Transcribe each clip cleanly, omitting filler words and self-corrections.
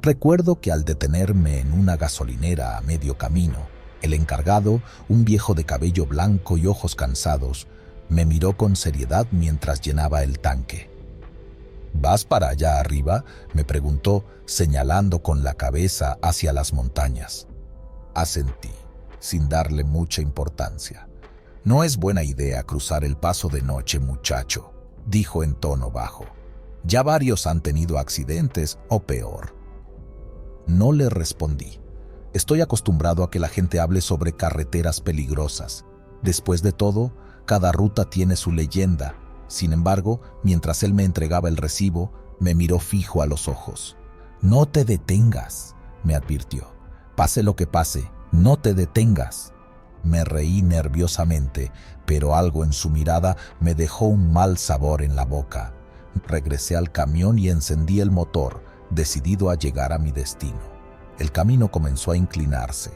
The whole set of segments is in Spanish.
Recuerdo que al detenerme en una gasolinera a medio camino, el encargado, un viejo de cabello blanco y ojos cansados, me miró con seriedad mientras llenaba el tanque. ¿Vas para allá arriba?, me preguntó, señalando con la cabeza hacia las montañas. Asentí, sin darle mucha importancia. «No es buena idea cruzar el paso de noche, muchacho», dijo en tono bajo. «Ya varios han tenido accidentes o peor». No le respondí. Estoy acostumbrado a que la gente hable sobre carreteras peligrosas. Después de todo, cada ruta tiene su leyenda. Sin embargo, mientras él me entregaba el recibo, me miró fijo a los ojos. «No te detengas», me advirtió. «Pase lo que pase, no te detengas». Me reí nerviosamente, pero algo en su mirada me dejó un mal sabor en la boca. Regresé al camión y encendí el motor, decidido a llegar a mi destino. El camino comenzó a inclinarse.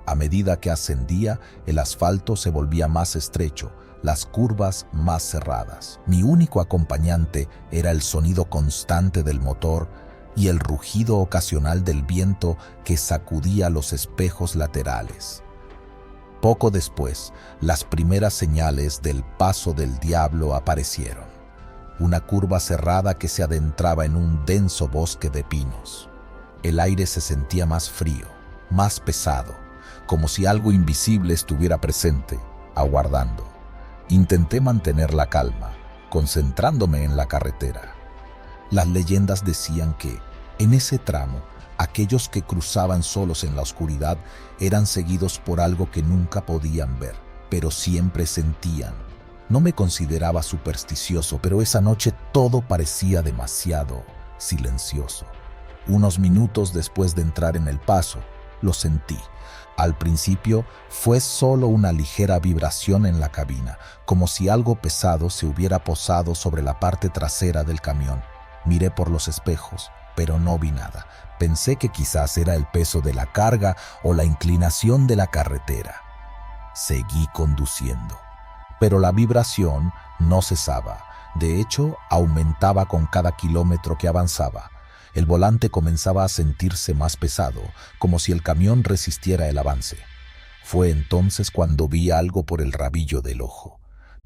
A medida que ascendía, el asfalto se volvía más estrecho, las curvas más cerradas. Mi único acompañante era el sonido constante del motor y el rugido ocasional del viento que sacudía los espejos laterales. Poco después, las primeras señales del paso del diablo aparecieron. Una curva cerrada que se adentraba en un denso bosque de pinos. El aire se sentía más frío, más pesado, como si algo invisible estuviera presente, aguardando. Intenté mantener la calma, concentrándome en la carretera. Las leyendas decían que, en ese tramo, aquellos que cruzaban solos en la oscuridad eran seguidos por algo que nunca podían ver, pero siempre sentían. No me consideraba supersticioso, pero esa noche todo parecía demasiado silencioso. Unos minutos después de entrar en el paso, lo sentí. Al principio fue solo una ligera vibración en la cabina, como si algo pesado se hubiera posado sobre la parte trasera del camión. Miré por los espejos, pero no vi nada. Pensé que quizás era el peso de la carga o la inclinación de la carretera. Seguí conduciendo, pero la vibración no cesaba. De hecho, aumentaba con cada kilómetro que avanzaba. El volante comenzaba a sentirse más pesado, como si el camión resistiera el avance. Fue entonces cuando vi algo por el rabillo del ojo.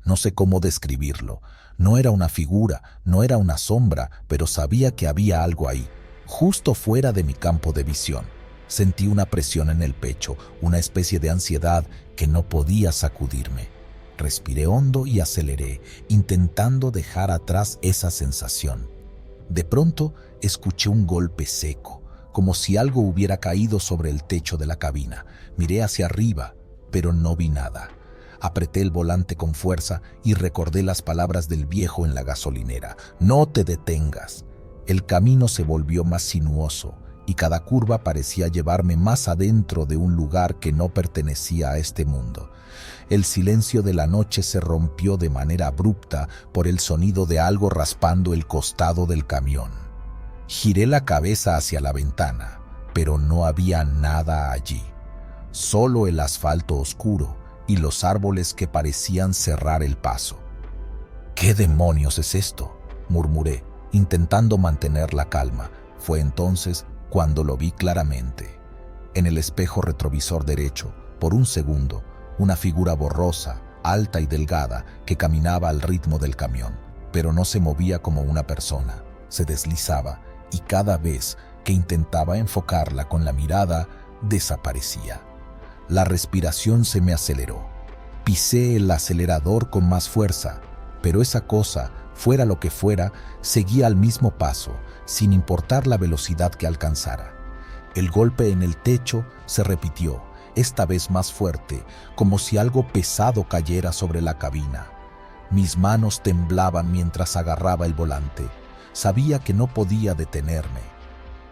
No sé cómo describirlo. No era una figura, no era una sombra, pero sabía que había algo ahí, justo fuera de mi campo de visión. Sentí una presión en el pecho, una especie de ansiedad que no podía sacudirme. Respiré hondo y aceleré, intentando dejar atrás esa sensación. De pronto, escuché un golpe seco, como si algo hubiera caído sobre el techo de la cabina. Miré hacia arriba, pero no vi nada. Apreté el volante con fuerza y recordé las palabras del viejo en la gasolinera. «No te detengas». El camino se volvió más sinuoso y cada curva parecía llevarme más adentro de un lugar que no pertenecía a este mundo. El silencio de la noche se rompió de manera abrupta por el sonido de algo raspando el costado del camión. Giré la cabeza hacia la ventana, pero no había nada allí. Solo el asfalto oscuro y los árboles que parecían cerrar el paso. «¿Qué demonios es esto?», murmuré, intentando mantener la calma. Fue entonces cuando lo vi claramente. En el espejo retrovisor derecho, por un segundo, una figura borrosa, alta y delgada, que caminaba al ritmo del camión, pero no se movía como una persona. Se deslizaba y cada vez que intentaba enfocarla con la mirada, desaparecía. La respiración se me aceleró. Pisé el acelerador con más fuerza, pero esa cosa, fuera lo que fuera, seguía al mismo paso, sin importar la velocidad que alcanzara. El golpe en el techo se repitió, esta vez más fuerte, como si algo pesado cayera sobre la cabina. Mis manos temblaban mientras agarraba el volante. Sabía que no podía detenerme.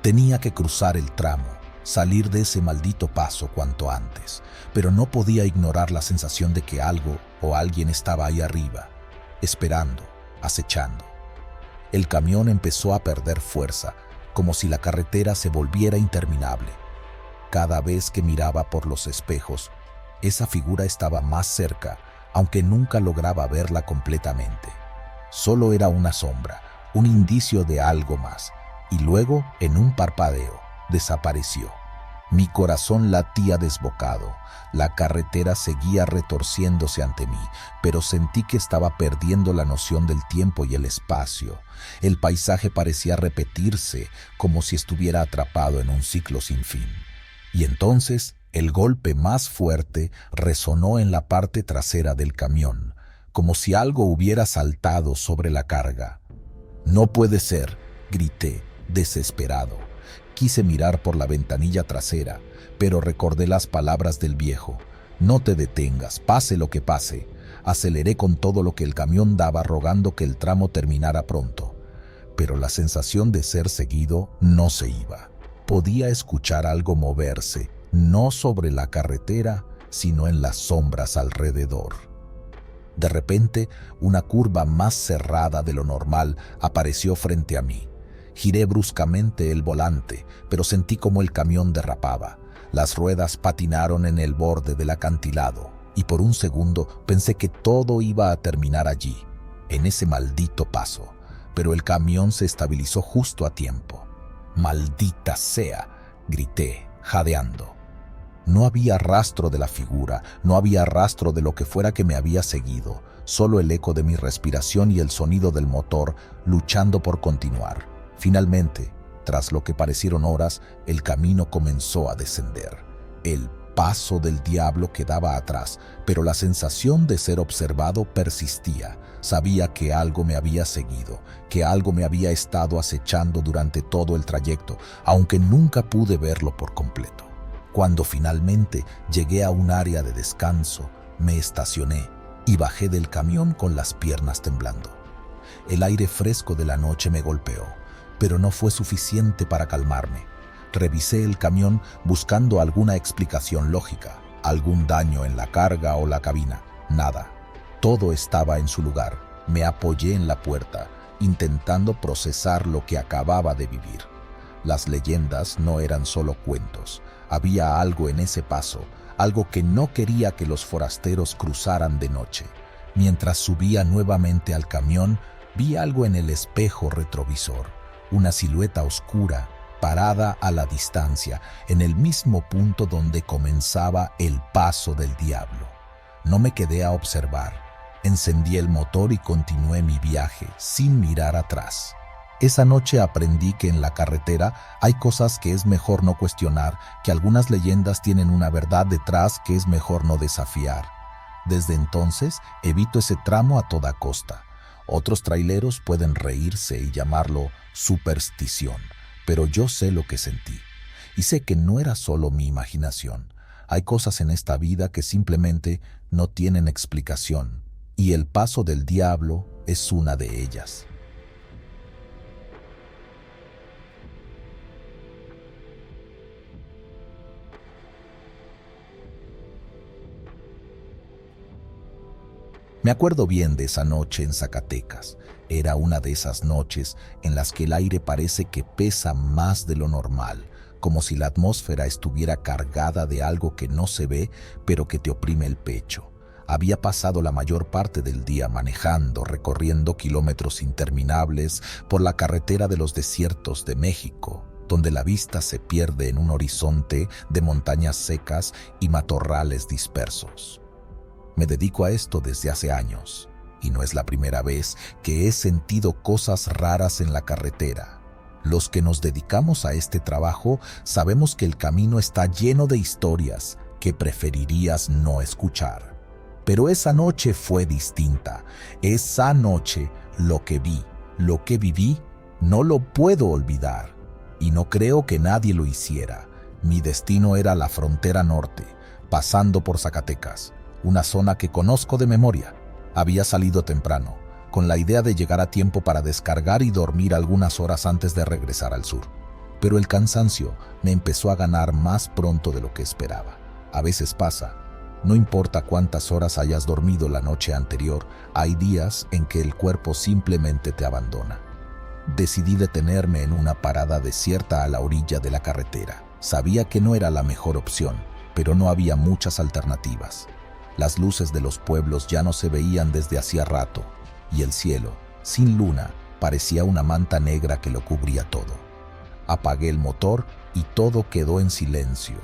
Tenía que cruzar el tramo, salir de ese maldito paso cuanto antes, pero no podía ignorar la sensación de que algo o alguien estaba ahí arriba, esperando, acechando. El camión empezó a perder fuerza, como si la carretera se volviera interminable. Cada vez que miraba por los espejos, esa figura estaba más cerca, aunque nunca lograba verla completamente. Solo era una sombra, un indicio de algo más, y luego, en un parpadeo, desapareció. Mi corazón latía desbocado. La carretera seguía retorciéndose ante mí, pero sentí que estaba perdiendo la noción del tiempo y el espacio. El paisaje parecía repetirse, como si estuviera atrapado en un ciclo sin fin. Y entonces, el golpe más fuerte resonó en la parte trasera del camión, como si algo hubiera saltado sobre la carga. «No puede ser», grité, desesperado. Quise mirar por la ventanilla trasera, pero recordé las palabras del viejo. «No te detengas, pase lo que pase». Aceleré con todo lo que el camión daba, rogando que el tramo terminara pronto. Pero la sensación de ser seguido no se iba. Podía escuchar algo moverse, no sobre la carretera, sino en las sombras alrededor. De repente, una curva más cerrada de lo normal apareció frente a mí. Giré bruscamente el volante, pero sentí como el camión derrapaba. Las ruedas patinaron en el borde del acantilado, y por un segundo pensé que todo iba a terminar allí, en ese maldito paso. Pero el camión se estabilizó justo a tiempo. «¡Maldita sea!», grité, jadeando. No había rastro de la figura, no había rastro de lo que fuera que me había seguido, solo el eco de mi respiración y el sonido del motor luchando por continuar. Finalmente, tras lo que parecieron horas, el camino comenzó a descender. El paso del diablo quedaba atrás, pero la sensación de ser observado persistía. Sabía que algo me había seguido, que algo me había estado acechando durante todo el trayecto, aunque nunca pude verlo por completo. Cuando finalmente llegué a un área de descanso, me estacioné y bajé del camión con las piernas temblando. El aire fresco de la noche me golpeó, pero no fue suficiente para calmarme. Revisé el camión buscando alguna explicación lógica, algún daño en la carga o la cabina. Nada. Todo estaba en su lugar. Me apoyé en la puerta, intentando procesar lo que acababa de vivir. Las leyendas no eran solo cuentos. Había algo en ese paso, algo que no quería que los forasteros cruzaran de noche. Mientras subía nuevamente al camión, vi algo en el espejo retrovisor. Una silueta oscura, parada a la distancia, en el mismo punto donde comenzaba el paso del diablo. No me quedé a observar. Encendí el motor y continué mi viaje, sin mirar atrás. Esa noche aprendí que en la carretera hay cosas que es mejor no cuestionar, que algunas leyendas tienen una verdad detrás que es mejor no desafiar. Desde entonces, evito ese tramo a toda costa. Otros traileros pueden reírse y llamarlo superstición, pero yo sé lo que sentí. Y sé que no era solo mi imaginación. Hay cosas en esta vida que simplemente no tienen explicación, y el paso del diablo es una de ellas. Me acuerdo bien de esa noche en Zacatecas. Era una de esas noches en las que el aire parece que pesa más de lo normal, como si la atmósfera estuviera cargada de algo que no se ve, pero que te oprime el pecho. Había pasado la mayor parte del día manejando, recorriendo kilómetros interminables por la carretera de los desiertos de México, donde la vista se pierde en un horizonte de montañas secas y matorrales dispersos. Me dedico a esto desde hace años, y no es la primera vez que he sentido cosas raras en la carretera. Los que nos dedicamos a este trabajo sabemos que el camino está lleno de historias que preferirías no escuchar. Pero esa noche fue distinta. Esa noche lo que vi, lo que viví, no lo puedo olvidar. Y no creo que nadie lo hiciera. Mi destino era la frontera norte, pasando por Zacatecas, una zona que conozco de memoria. Había salido temprano, con la idea de llegar a tiempo para descargar y dormir algunas horas antes de regresar al sur. Pero el cansancio me empezó a ganar más pronto de lo que esperaba. A veces pasa. No importa cuántas horas hayas dormido la noche anterior, hay días en que el cuerpo simplemente te abandona. Decidí detenerme en una parada desierta a la orilla de la carretera. Sabía que no era la mejor opción, pero no había muchas alternativas. Las luces de los pueblos ya no se veían desde hacía rato, y el cielo, sin luna, parecía una manta negra que lo cubría todo. Apagué el motor y todo quedó en silencio.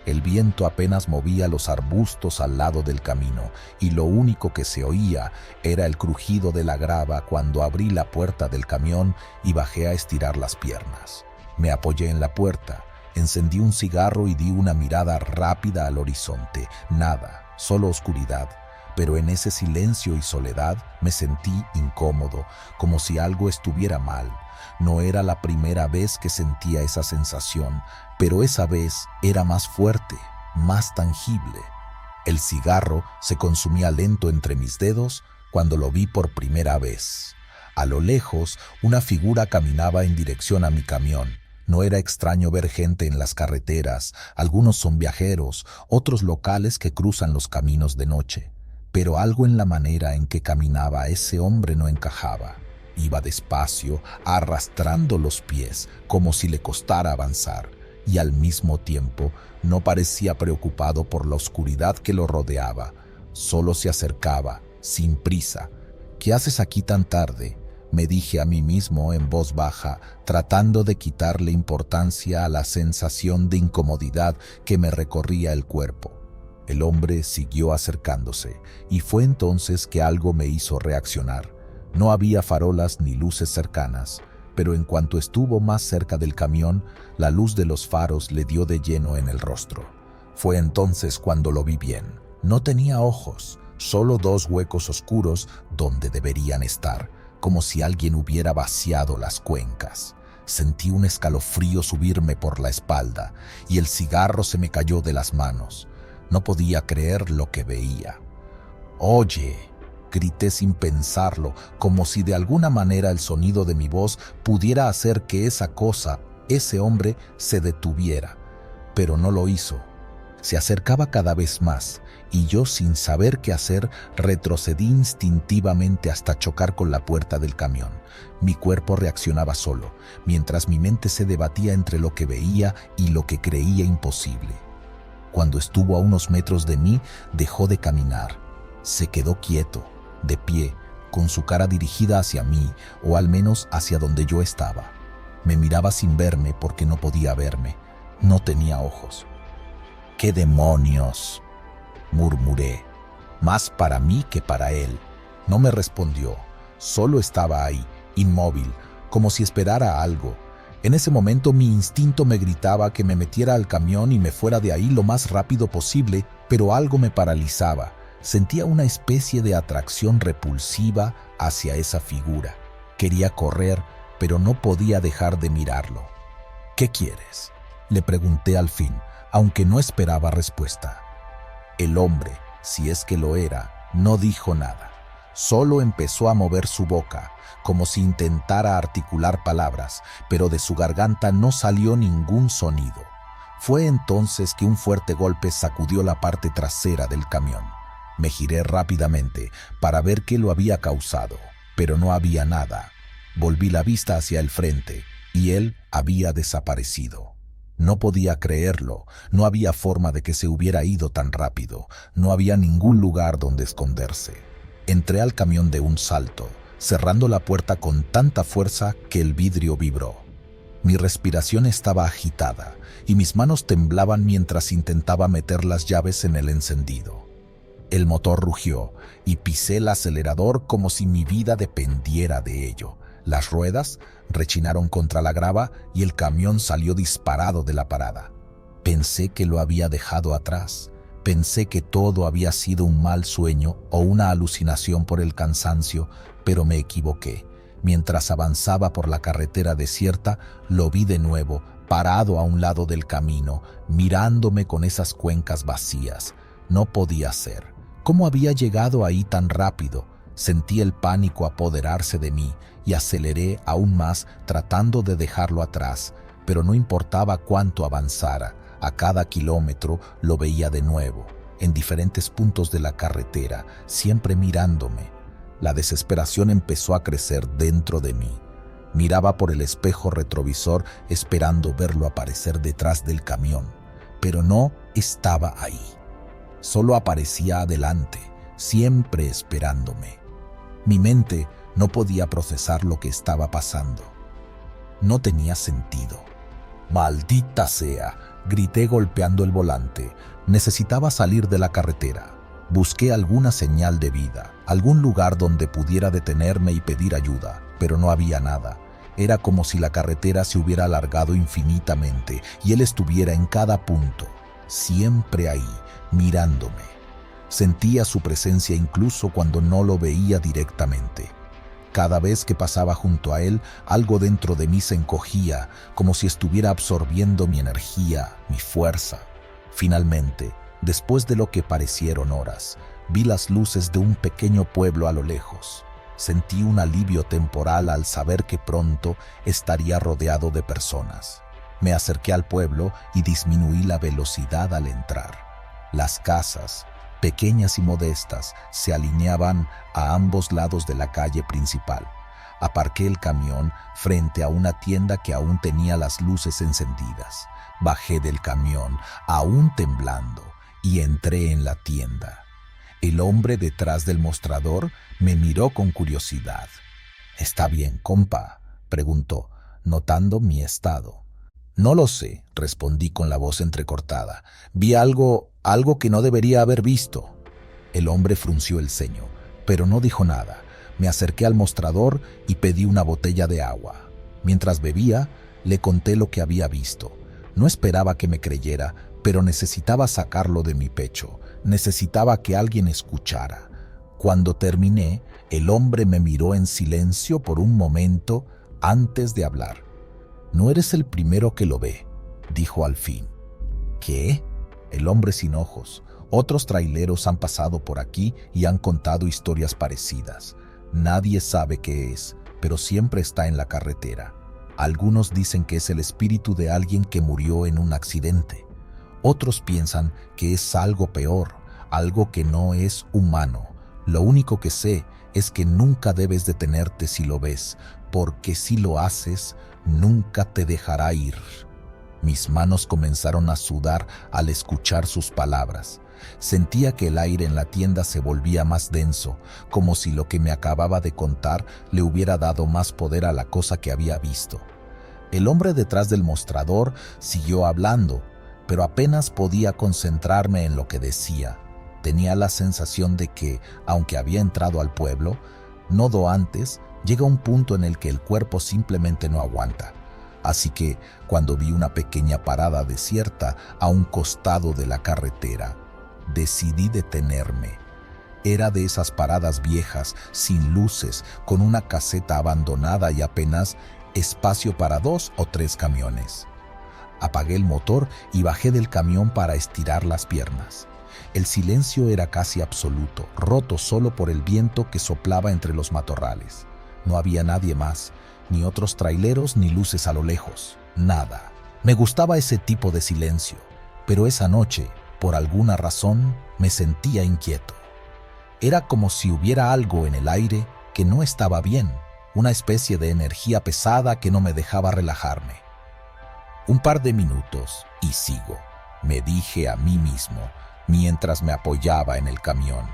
El viento apenas movía los arbustos al lado del camino y lo único que se oía era el crujido de la grava cuando abrí la puerta del camión y bajé a estirar las piernas. Me apoyé en la puerta, encendí un cigarro y di una mirada rápida al horizonte. Nada, solo oscuridad. Pero en ese silencio y soledad me sentí incómodo, como si algo estuviera mal. No era la primera vez que sentía esa sensación, pero esa vez era más fuerte, más tangible. El cigarro se consumía lento entre mis dedos cuando lo vi por primera vez. A lo lejos, una figura caminaba en dirección a mi camión. No era extraño ver gente en las carreteras, algunos son viajeros, otros locales que cruzan los caminos de noche. Pero algo en la manera en que caminaba ese hombre no encajaba. Iba despacio, arrastrando los pies, como si le costara avanzar, y al mismo tiempo no parecía preocupado por la oscuridad que lo rodeaba. Solo se acercaba, sin prisa. ¿Qué haces aquí tan tarde?, me dije a mí mismo en voz baja, tratando de quitarle importancia a la sensación de incomodidad que me recorría el cuerpo. El hombre siguió acercándose, y fue entonces que algo me hizo reaccionar. No había farolas ni luces cercanas, pero en cuanto estuvo más cerca del camión, la luz de los faros le dio de lleno en el rostro. Fue entonces cuando lo vi bien. No tenía ojos, solo dos huecos oscuros donde deberían estar, como si alguien hubiera vaciado las cuencas. Sentí un escalofrío subirme por la espalda, y el cigarro se me cayó de las manos. No podía creer lo que veía. «Oye», grité sin pensarlo, como si de alguna manera el sonido de mi voz pudiera hacer que esa cosa, ese hombre, se detuviera. Pero no lo hizo. Se acercaba cada vez más, y yo, sin saber qué hacer, retrocedí instintivamente hasta chocar con la puerta del camión. Mi cuerpo reaccionaba solo, mientras mi mente se debatía entre lo que veía y lo que creía imposible. Cuando estuvo a unos metros de mí, dejó de caminar. Se quedó quieto, de pie, con su cara dirigida hacia mí, o al menos hacia donde yo estaba. Me miraba sin verme porque no podía verme. No tenía ojos. «¿Qué demonios?», murmuré, más para mí que para él. No me respondió, solo estaba ahí, inmóvil, como si esperara algo. En ese momento mi instinto me gritaba que me metiera al camión y me fuera de ahí lo más rápido posible, pero algo me paralizaba. Sentía una especie de atracción repulsiva hacia esa figura. Quería correr, pero no podía dejar de mirarlo. «¿Qué quieres?», le pregunté al fin, aunque no esperaba respuesta. El hombre, si es que lo era, no dijo nada. Solo empezó a mover su boca, como si intentara articular palabras, pero de su garganta no salió ningún sonido. Fue entonces que un fuerte golpe sacudió la parte trasera del camión. Me giré rápidamente para ver qué lo había causado, pero no había nada. Volví la vista hacia el frente, y él había desaparecido. No podía creerlo, no había forma de que se hubiera ido tan rápido, no había ningún lugar donde esconderse. Entré al camión de un salto, cerrando la puerta con tanta fuerza que el vidrio vibró. Mi respiración estaba agitada y mis manos temblaban mientras intentaba meter las llaves en el encendido. El motor rugió y pisé el acelerador como si mi vida dependiera de ello. Las ruedas rechinaron contra la grava y el camión salió disparado de la parada. Pensé que lo había dejado atrás. Pensé que todo había sido un mal sueño o una alucinación por el cansancio, pero me equivoqué. Mientras avanzaba por la carretera desierta, lo vi de nuevo, parado a un lado del camino, mirándome con esas cuencas vacías. No podía ser. ¿Cómo había llegado ahí tan rápido? Sentí el pánico apoderarse de mí y aceleré aún más tratando de dejarlo atrás, pero no importaba cuánto avanzara, a cada kilómetro lo veía de nuevo, en diferentes puntos de la carretera, siempre mirándome. La desesperación empezó a crecer dentro de mí. Miraba por el espejo retrovisor esperando verlo aparecer detrás del camión, pero no estaba ahí. Solo aparecía adelante, siempre esperándome. Mi mente no podía procesar lo que estaba pasando. No tenía sentido. «Maldita sea», grité golpeando el volante. Necesitaba salir de la carretera. Busqué alguna señal de vida, algún lugar donde pudiera detenerme y pedir ayuda, pero no había nada. Era como si la carretera se hubiera alargado infinitamente y él estuviera en cada punto, siempre ahí, mirándome. Sentía su presencia incluso cuando no lo veía directamente. Cada vez que pasaba junto a él, algo dentro de mí se encogía, como si estuviera absorbiendo mi energía, mi fuerza. Finalmente, después de lo que parecieron horas, vi las luces de un pequeño pueblo a lo lejos. Sentí un alivio temporal al saber que pronto estaría rodeado de personas. Me acerqué al pueblo y disminuí la velocidad al entrar. Las casas, pequeñas y modestas, se alineaban a ambos lados de la calle principal. Aparqué el camión frente a una tienda que aún tenía las luces encendidas. Bajé del camión, aún temblando, y entré en la tienda. El hombre detrás del mostrador me miró con curiosidad. «¿Está bien, compa?», preguntó, notando mi estado. «No lo sé», respondí con la voz entrecortada. «Vi algo que no debería haber visto». El hombre frunció el ceño, pero no dijo nada. Me acerqué al mostrador y pedí una botella de agua. Mientras bebía, le conté lo que había visto. No esperaba que me creyera, pero necesitaba sacarlo de mi pecho. Necesitaba que alguien escuchara. Cuando terminé, el hombre me miró en silencio por un momento antes de hablar. «No eres el primero que lo ve», dijo al fin. «¿Qué?», el hombre sin ojos. «Otros traileros han pasado por aquí y han contado historias parecidas. Nadie sabe qué es, pero siempre está en la carretera. Algunos dicen que es el espíritu de alguien que murió en un accidente. Otros piensan que es algo peor, algo que no es humano. Lo único que sé es que nunca debes detenerte si lo ves, porque si lo haces, nunca te dejará ir». Mis manos comenzaron a sudar al escuchar sus palabras. Sentía que el aire en la tienda se volvía más denso, como si lo que me acababa de contar le hubiera dado más poder a la cosa que había visto. El hombre detrás del mostrador siguió hablando, pero apenas podía concentrarme en lo que decía. Tenía la sensación de que, aunque había entrado al pueblo, nodo antes, llega un punto en el que el cuerpo simplemente no aguanta. Así que, cuando vi una pequeña parada desierta a un costado de la carretera, decidí detenerme. Era de esas paradas viejas, sin luces, con una caseta abandonada y apenas espacio para 2 o 3 camiones. Apagué el motor y bajé del camión para estirar las piernas. El silencio era casi absoluto, roto solo por el viento que soplaba entre los matorrales. No había nadie más, ni otros traileros ni luces a lo lejos, nada. Me gustaba ese tipo de silencio, pero esa noche, por alguna razón, me sentía inquieto. Era como si hubiera algo en el aire que no estaba bien, una especie de energía pesada que no me dejaba relajarme. Un par de minutos y sigo, me dije a mí mismo, mientras me apoyaba en el camión.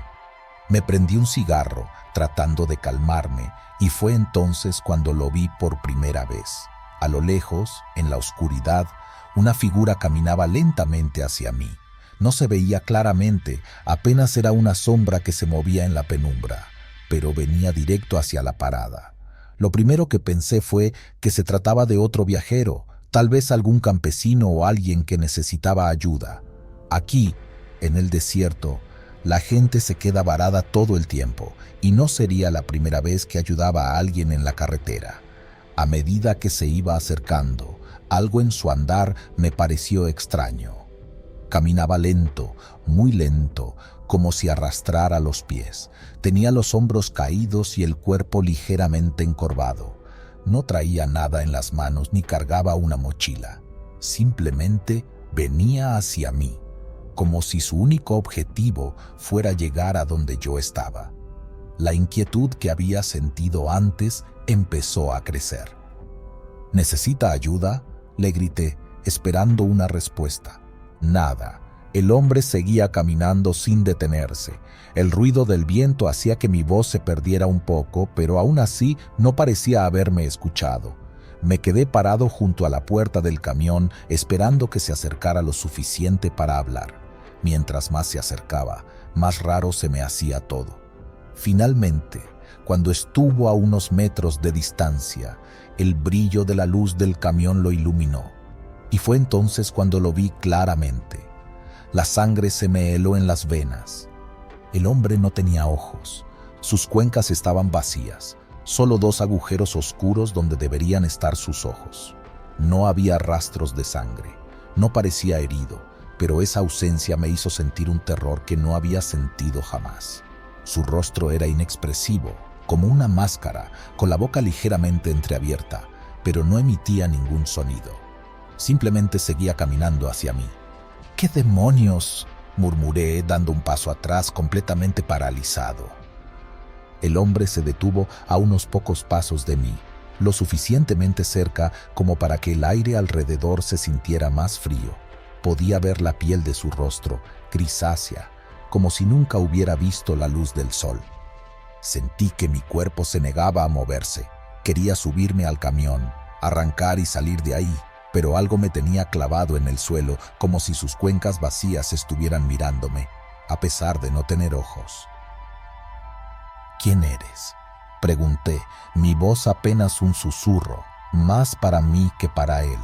Me prendí un cigarro, tratando de calmarme, y fue entonces cuando lo vi por primera vez. A lo lejos, en la oscuridad, una figura caminaba lentamente hacia mí. No se veía claramente, apenas era una sombra que se movía en la penumbra, pero venía directo hacia la parada. Lo primero que pensé fue que se trataba de otro viajero, tal vez algún campesino o alguien que necesitaba ayuda. Aquí, en el desierto, la gente se queda varada todo el tiempo, y no sería la primera vez que ayudaba a alguien en la carretera. A medida que se iba acercando, algo en su andar me pareció extraño. Caminaba lento, muy lento, como si arrastrara los pies. Tenía los hombros caídos y el cuerpo ligeramente encorvado. No traía nada en las manos ni cargaba una mochila. Simplemente venía hacia mí, como si su único objetivo fuera llegar a donde yo estaba. La inquietud que había sentido antes empezó a crecer. «¿Necesita ayuda?», le grité, esperando una respuesta. Nada. El hombre seguía caminando sin detenerse. El ruido del viento hacía que mi voz se perdiera un poco, pero aún así no parecía haberme escuchado. Me quedé parado junto a la puerta del camión esperando que se acercara lo suficiente para hablar. Mientras más se acercaba, más raro se me hacía todo. Finalmente, cuando estuvo a unos metros de distancia, el brillo de la luz del camión lo iluminó. Y fue entonces cuando lo vi claramente. La sangre se me heló en las venas. El hombre no tenía ojos. Sus cuencas estaban vacías. Solo 2 agujeros oscuros donde deberían estar sus ojos. No había rastros de sangre. No parecía herido, pero esa ausencia me hizo sentir un terror que no había sentido jamás. Su rostro era inexpresivo, como una máscara, con la boca ligeramente entreabierta, pero no emitía ningún sonido. Simplemente seguía caminando hacia mí. «¿Qué demonios?», murmuré, dando un paso atrás, completamente paralizado. El hombre se detuvo a unos pocos pasos de mí, lo suficientemente cerca como para que el aire alrededor se sintiera más frío. Podía ver la piel de su rostro, grisácea, como si nunca hubiera visto la luz del sol. Sentí que mi cuerpo se negaba a moverse. Quería subirme al camión, arrancar y salir de ahí, pero algo me tenía clavado en el suelo, como si sus cuencas vacías estuvieran mirándome, a pesar de no tener ojos. «¿Quién eres?», pregunté, mi voz apenas un susurro, más para mí que para él.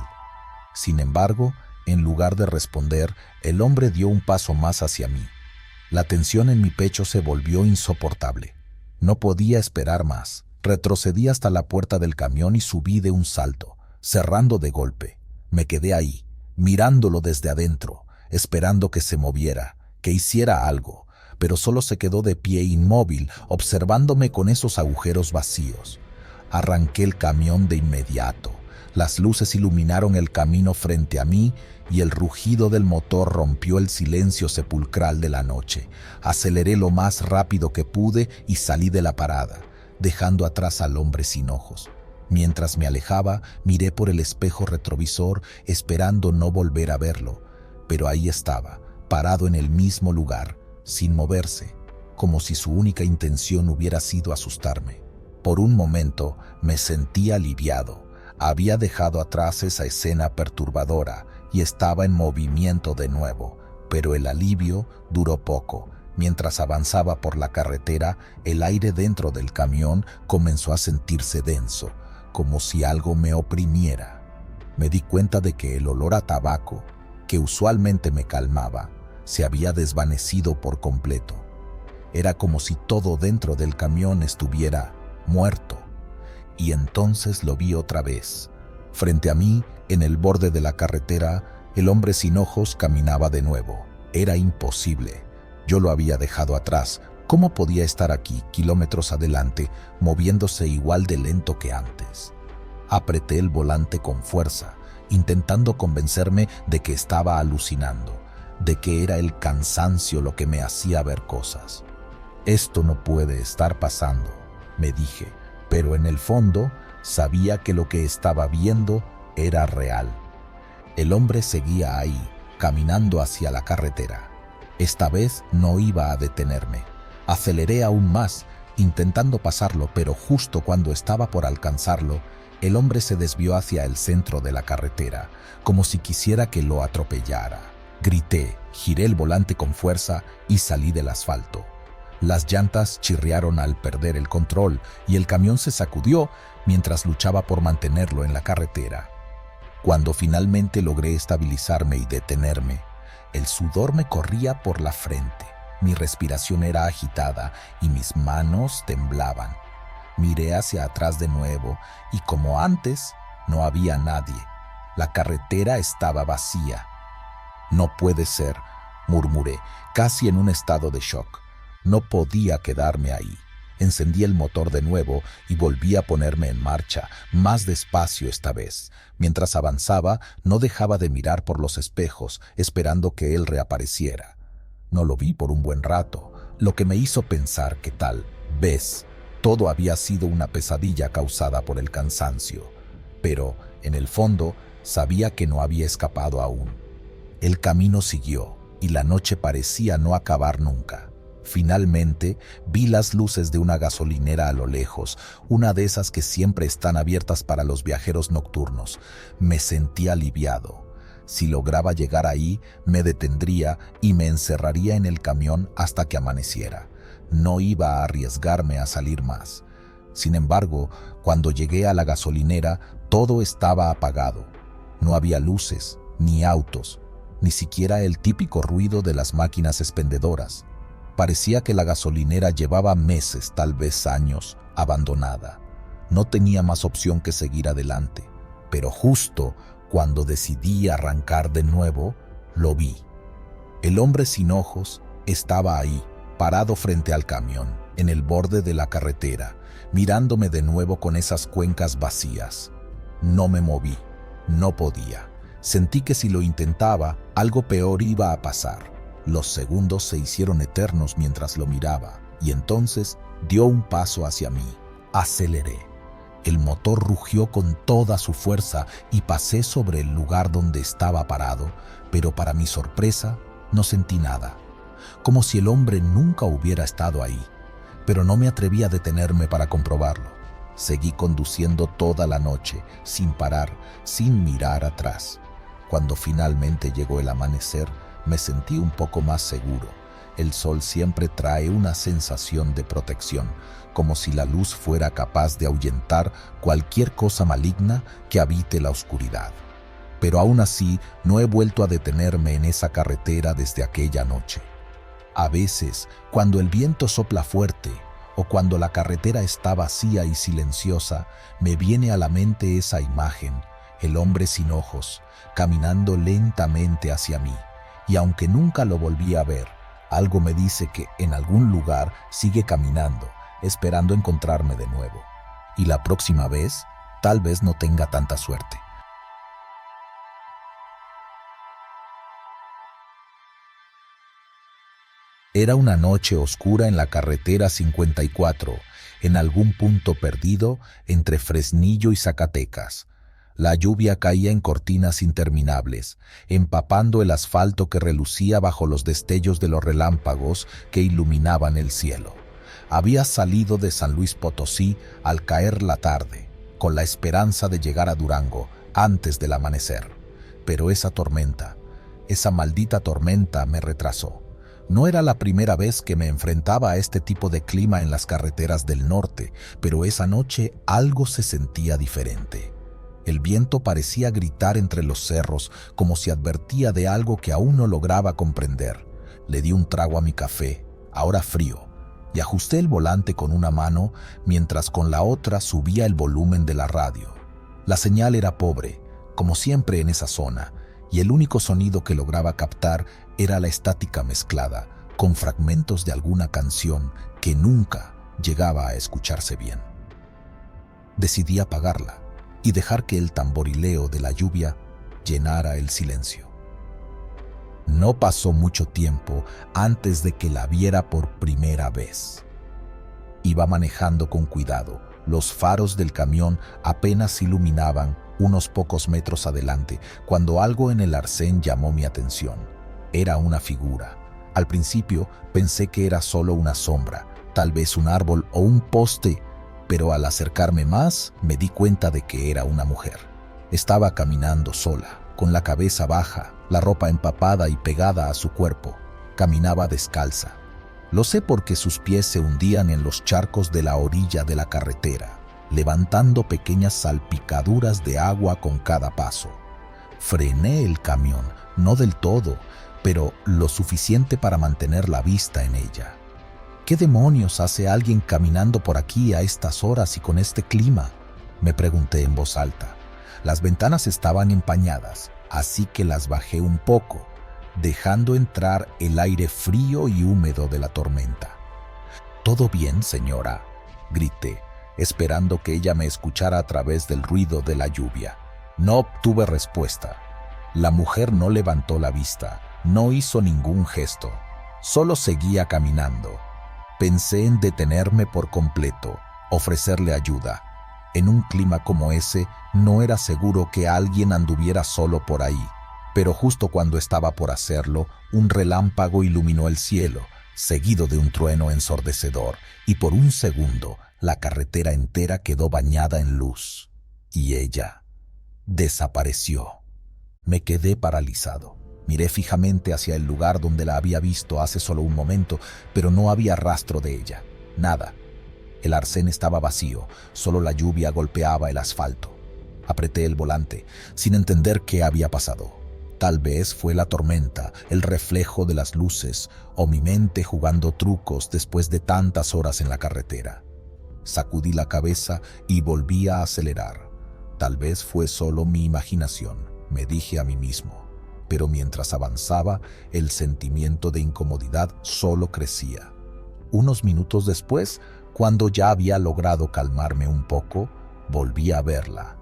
Sin embargo, en lugar de responder, el hombre dio un paso más hacia mí. La tensión en mi pecho se volvió insoportable. No podía esperar más. Retrocedí hasta la puerta del camión y subí de un salto, cerrando de golpe. Me quedé ahí, mirándolo desde adentro, esperando que se moviera, que hiciera algo, pero solo se quedó de pie inmóvil, observándome con esos agujeros vacíos. Arranqué el camión de inmediato. Las luces iluminaron el camino frente a mí y el rugido del motor rompió el silencio sepulcral de la noche. Aceleré lo más rápido que pude y salí de la parada, dejando atrás al hombre sin ojos. Mientras me alejaba, miré por el espejo retrovisor, esperando no volver a verlo. Pero ahí estaba, parado en el mismo lugar, sin moverse, como si su única intención hubiera sido asustarme. Por un momento me sentí aliviado. Había dejado atrás esa escena perturbadora y estaba en movimiento de nuevo, pero el alivio duró poco. Mientras avanzaba por la carretera, el aire dentro del camión comenzó a sentirse denso, como si algo me oprimiera. Me di cuenta de que el olor a tabaco, que usualmente me calmaba, se había desvanecido por completo. Era como si todo dentro del camión estuviera muerto. Y entonces lo vi otra vez. Frente a mí, en el borde de la carretera, el hombre sin ojos caminaba de nuevo. Era imposible. Yo lo había dejado atrás. ¿Cómo podía estar aquí, kilómetros adelante, moviéndose igual de lento que antes? Apreté el volante con fuerza, intentando convencerme de que estaba alucinando, de que era el cansancio lo que me hacía ver cosas. Esto no puede estar pasando, me dije, pero en el fondo sabía que lo que estaba viendo era real. El hombre seguía ahí, caminando hacia la carretera. Esta vez no iba a detenerme. Aceleré aún más, intentando pasarlo, pero justo cuando estaba por alcanzarlo, el hombre se desvió hacia el centro de la carretera, como si quisiera que lo atropellara. Grité, giré el volante con fuerza y salí del asfalto. Las llantas chirriaron al perder el control y el camión se sacudió mientras luchaba por mantenerlo en la carretera. Cuando finalmente logré estabilizarme y detenerme, el sudor me corría por la frente. Mi respiración era agitada y mis manos temblaban. Miré hacia atrás de nuevo y, como antes, no había nadie. La carretera estaba vacía. «No puede ser», murmuré, casi en un estado de shock. No podía quedarme ahí. Encendí el motor de nuevo y volví a ponerme en marcha, más despacio esta vez. Mientras avanzaba, no dejaba de mirar por los espejos, esperando que él reapareciera. No lo vi por un buen rato, lo que me hizo pensar que tal vez todo había sido una pesadilla causada por el cansancio. Pero, en el fondo, sabía que no había escapado aún. El camino siguió, y la noche parecía no acabar nunca. Finalmente, vi las luces de una gasolinera a lo lejos, una de esas que siempre están abiertas para los viajeros nocturnos. Me sentí aliviado. Si lograba llegar ahí, me detendría y me encerraría en el camión hasta que amaneciera. No iba a arriesgarme a salir más. Sin embargo, cuando llegué a la gasolinera, todo estaba apagado. No había luces, ni autos, ni siquiera el típico ruido de las máquinas expendedoras. Parecía que la gasolinera llevaba meses, tal vez años, abandonada. No tenía más opción que seguir adelante, pero justo cuando decidí arrancar de nuevo, lo vi. El hombre sin ojos estaba ahí, parado frente al camión, en el borde de la carretera, mirándome de nuevo con esas cuencas vacías. No me moví, no podía. Sentí que si lo intentaba, algo peor iba a pasar. Los segundos se hicieron eternos mientras lo miraba, y entonces dio un paso hacia mí. Aceleré. El motor rugió con toda su fuerza y pasé sobre el lugar donde estaba parado, pero para mi sorpresa no sentí nada, como si el hombre nunca hubiera estado ahí. Pero no me atreví a detenerme para comprobarlo. Seguí conduciendo toda la noche, sin parar, sin mirar atrás. Cuando finalmente llegó el amanecer, me sentí un poco más seguro. El sol siempre trae una sensación de protección, como si la luz fuera capaz de ahuyentar cualquier cosa maligna que habite la oscuridad. Pero aún así, no he vuelto a detenerme en esa carretera desde aquella noche. A veces, cuando el viento sopla fuerte o cuando la carretera está vacía y silenciosa, me viene a la mente esa imagen, el hombre sin ojos, caminando lentamente hacia mí. Y aunque nunca lo volví a ver, algo me dice que en algún lugar sigue caminando, esperando encontrarme de nuevo. Y la próxima vez, tal vez no tenga tanta suerte. Era una noche oscura en la carretera 54, en algún punto perdido entre Fresnillo y Zacatecas. La lluvia caía en cortinas interminables, empapando el asfalto que relucía bajo los destellos de los relámpagos que iluminaban el cielo. Había salido de San Luis Potosí al caer la tarde, con la esperanza de llegar a Durango antes del amanecer. Pero esa maldita tormenta me retrasó. No era la primera vez que me enfrentaba a este tipo de clima en las carreteras del norte, pero esa noche algo se sentía diferente. El viento parecía gritar entre los cerros, como si advertía de algo que aún no lograba comprender. Le di un trago a mi café, ahora frío, y ajusté el volante con una mano, mientras con la otra subía el volumen de la radio. La señal era pobre, como siempre en esa zona, y el único sonido que lograba captar era la estática mezclada, con fragmentos de alguna canción que nunca llegaba a escucharse bien. Decidí apagarla y dejar que el tamborileo de la lluvia llenara el silencio. No pasó mucho tiempo antes de que la viera por primera vez. Iba manejando con cuidado. Los faros del camión apenas iluminaban unos pocos metros adelante cuando algo en el arcén llamó mi atención. Era una figura. Al principio pensé que era solo una sombra, tal vez un árbol o un poste, pero al acercarme más me di cuenta de que era una mujer. Estaba caminando sola, con la cabeza baja, la ropa empapada y pegada a su cuerpo. Caminaba descalza. Lo sé porque sus pies se hundían en los charcos de la orilla de la carretera, levantando pequeñas salpicaduras de agua con cada paso. Frené el camión, no del todo, pero lo suficiente para mantener la vista en ella. ¿Qué demonios hace alguien caminando por aquí a estas horas y con este clima?, me pregunté en voz alta. Las ventanas estaban empañadas, así que las bajé un poco, dejando entrar el aire frío y húmedo de la tormenta. «¿Todo bien, señora?», grité, esperando que ella me escuchara a través del ruido de la lluvia. No obtuve respuesta. La mujer no levantó la vista, no hizo ningún gesto, solo seguía caminando. Pensé en detenerme por completo, ofrecerle ayuda. En un clima como ese, no era seguro que alguien anduviera solo por ahí, pero justo cuando estaba por hacerlo, un relámpago iluminó el cielo, seguido de un trueno ensordecedor, y por un segundo la carretera entera quedó bañada en luz. Y ella desapareció. Me quedé paralizado. Miré fijamente hacia el lugar donde la había visto hace solo un momento, pero no había rastro de ella. Nada. El arcén estaba vacío, solo la lluvia golpeaba el asfalto. Apreté el volante, sin entender qué había pasado. Tal vez fue la tormenta, el reflejo de las luces, o mi mente jugando trucos después de tantas horas en la carretera. Sacudí la cabeza y volví a acelerar. Tal vez fue solo mi imaginación, me dije a mí mismo. Pero mientras avanzaba, el sentimiento de incomodidad solo crecía. Unos minutos después, cuando ya había logrado calmarme un poco, volví a verla.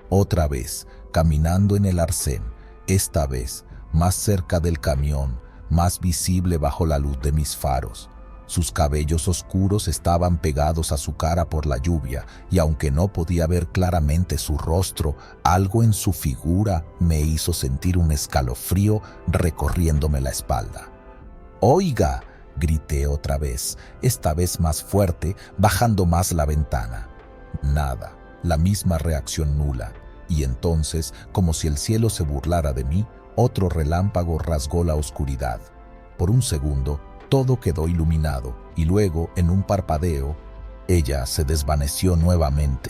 Otra vez, caminando en el arcén, esta vez más cerca del camión, más visible bajo la luz de mis faros. Sus cabellos oscuros estaban pegados a su cara por la lluvia, y aunque no podía ver claramente su rostro, algo en su figura me hizo sentir un escalofrío recorriéndome la espalda. «¡Oiga!», grité otra vez, esta vez más fuerte, bajando más la ventana. Nada, la misma reacción nula, y entonces, como si el cielo se burlara de mí, otro relámpago rasgó la oscuridad. Por un segundo, todo quedó iluminado, y luego, en un parpadeo, ella se desvaneció nuevamente.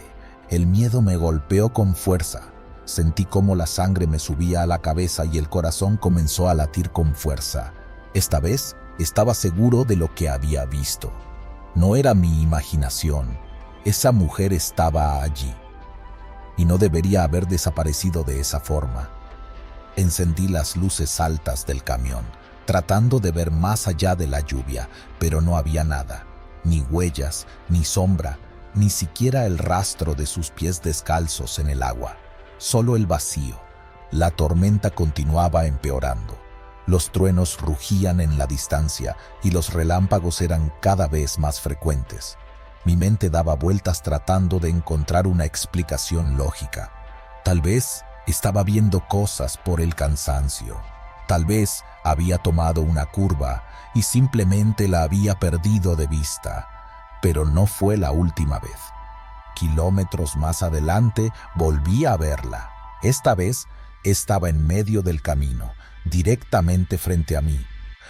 El miedo me golpeó con fuerza. Sentí cómo la sangre me subía a la cabeza y el corazón comenzó a latir con fuerza. Esta vez estaba seguro de lo que había visto. No era mi imaginación. Esa mujer estaba allí. Y no debería haber desaparecido de esa forma. Encendí las luces altas del camión, tratando de ver más allá de la lluvia, pero no había nada. Ni huellas, ni sombra, ni siquiera el rastro de sus pies descalzos en el agua. Solo el vacío. La tormenta continuaba empeorando. Los truenos rugían en la distancia y los relámpagos eran cada vez más frecuentes. Mi mente daba vueltas tratando de encontrar una explicación lógica. Tal vez estaba viendo cosas por el cansancio. Tal vez había tomado una curva y simplemente la había perdido de vista. Pero no fue la última vez. Kilómetros más adelante volví a verla. Esta vez estaba en medio del camino, directamente frente a mí.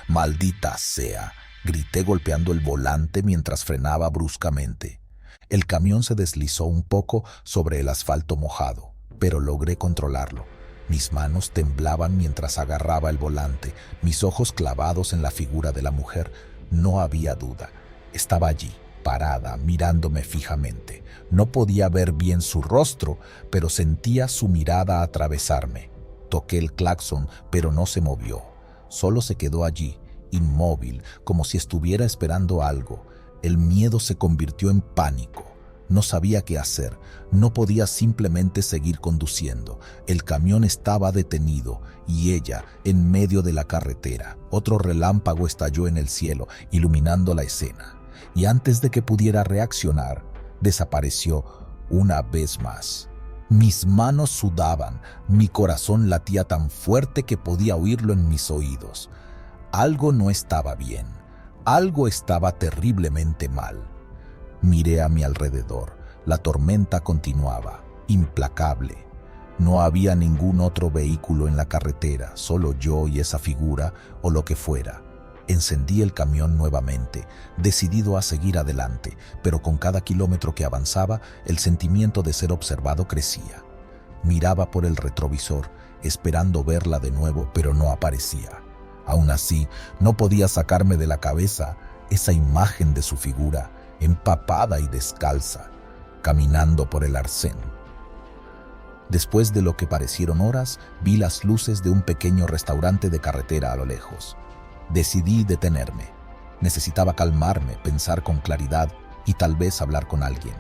«¡Maldita sea!», grité golpeando el volante mientras frenaba bruscamente. El camión se deslizó un poco sobre el asfalto mojado, pero logré controlarlo. Mis manos temblaban mientras agarraba el volante, mis ojos clavados en la figura de la mujer. No había duda. Estaba allí, parada, mirándome fijamente. No podía ver bien su rostro, pero sentía su mirada atravesarme. Toqué el claxon, pero no se movió. Solo se quedó allí, inmóvil, como si estuviera esperando algo. El miedo se convirtió en pánico. No sabía qué hacer. No podía simplemente seguir conduciendo. El camión estaba detenido y ella en medio de la carretera. Otro relámpago estalló en el cielo, iluminando la escena. Y antes de que pudiera reaccionar, desapareció una vez más. Mis manos sudaban, mi corazón latía tan fuerte que podía oírlo en mis oídos. Algo no estaba bien, algo estaba terriblemente mal. Miré a mi alrededor, la tormenta continuaba, implacable. No había ningún otro vehículo en la carretera, solo yo y esa figura o lo que fuera. Encendí el camión nuevamente, decidido a seguir adelante, pero con cada kilómetro que avanzaba, el sentimiento de ser observado crecía. Miraba por el retrovisor, esperando verla de nuevo, pero no aparecía. Aún así, no podía sacarme de la cabeza esa imagen de su figura, empapada y descalza, caminando por el arcén. Después de lo que parecieron horas, vi las luces de un pequeño restaurante de carretera a lo lejos. Decidí detenerme. Necesitaba calmarme, pensar con claridad y tal vez hablar con alguien.